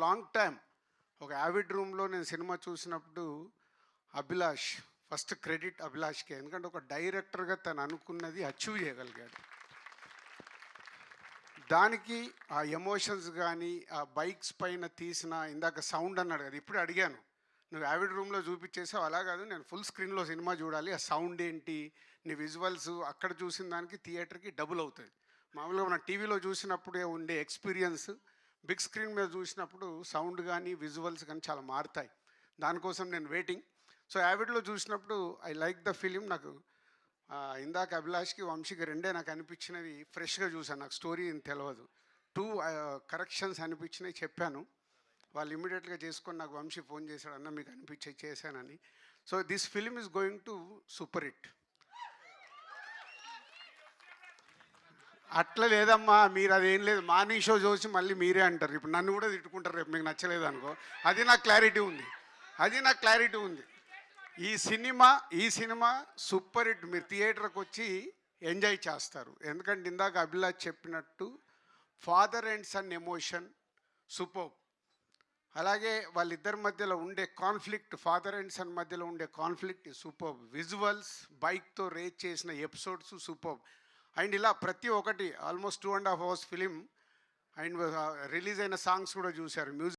Long time ఒక avid రూమ్లో నేను సినిమా చూసినప్పుడు అభిలాష్ ఫస్ట్ క్రెడిట్ అభిలాష్కే, ఎందుకంటే ఒక డైరెక్టర్గా తను అనుకున్నది అచీవ్ చేయగలిగాడు. దానికి ఆ ఎమోషన్స్ కానీ ఆ బైక్స్ పైన తీసిన ఇందాక సౌండ్ అన్నాడు కదా, ఇప్పుడు అడిగాను నువ్వు యావిడ్ రూమ్లో చూపించేసావు, అలా కాదు నేను ఫుల్ స్క్రీన్లో సినిమా చూడాలి, ఆ సౌండ్ ఏంటి, నీ విజువల్స్ అక్కడ చూసిన దానికి థియేటర్కి డబుల్ అవుతుంది. మామూలుగా మనం టీవీలో చూసినప్పుడే ఉండే ఎక్స్పీరియన్స్ బిగ్ స్క్రీన్ మీద చూసినప్పుడు సౌండ్ కానీ విజువల్స్ కానీ చాలా మారుతాయి. దానికోసం నేను వెయిటింగ్. సో యావిడ్లో చూసినప్పుడు ఐ లైక్ ద ఫిలిం. నాకు ఇందాక అభిలాష్కి వంశీకి రెండే నాకు అనిపించినవి ఫ్రెష్గా చూశాను, నాకు స్టోరీ ఏం తెలియదు. 2 కరెక్షన్స్ అనిపించినవి చెప్పాను, వాళ్ళు ఇమీడియట్గా చేసుకొని నాకు వంశీ ఫోన్ చేశాడు, అన్న మీకు అనిపించే చేశానని. So this film is going to super hit. అట్లా లేదమ్మా, మీరు అదేం లేదు, మార్నింగ్ షో చూసి మళ్ళీ మీరే అంటారు, ఇప్పుడు నన్ను కూడా తిట్టుకుంటారు రేపు మీకు నచ్చలేదు అనుకో. అది నాకు క్లారిటీ ఉంది. ఈ సినిమా సూపర్ హిట్. మీరు థియేటర్కి వచ్చి ఎంజాయ్ చేస్తారు. ఎందుకంటే ఇందాక అభిలాష్ చెప్పినట్టు father and son emotion super. అలాగే వాళ్ళిద్దరి మధ్యలో ఉండే కాన్ఫ్లిక్ట్, ఫాదర్ అండ్ సన్ మధ్యలో ఉండే కాన్ఫ్లిక్ట్ సూపర్. విజువల్స్, బైక్తో రేస్ చేసిన ఎపిసోడ్స్ సూపర్. అండ్ ఇలా ప్రతి ఒక్కటి almost 2.5 hours film. And release అయిన సాంగ్స్ కూడా చూశారు. మ్యూజిక్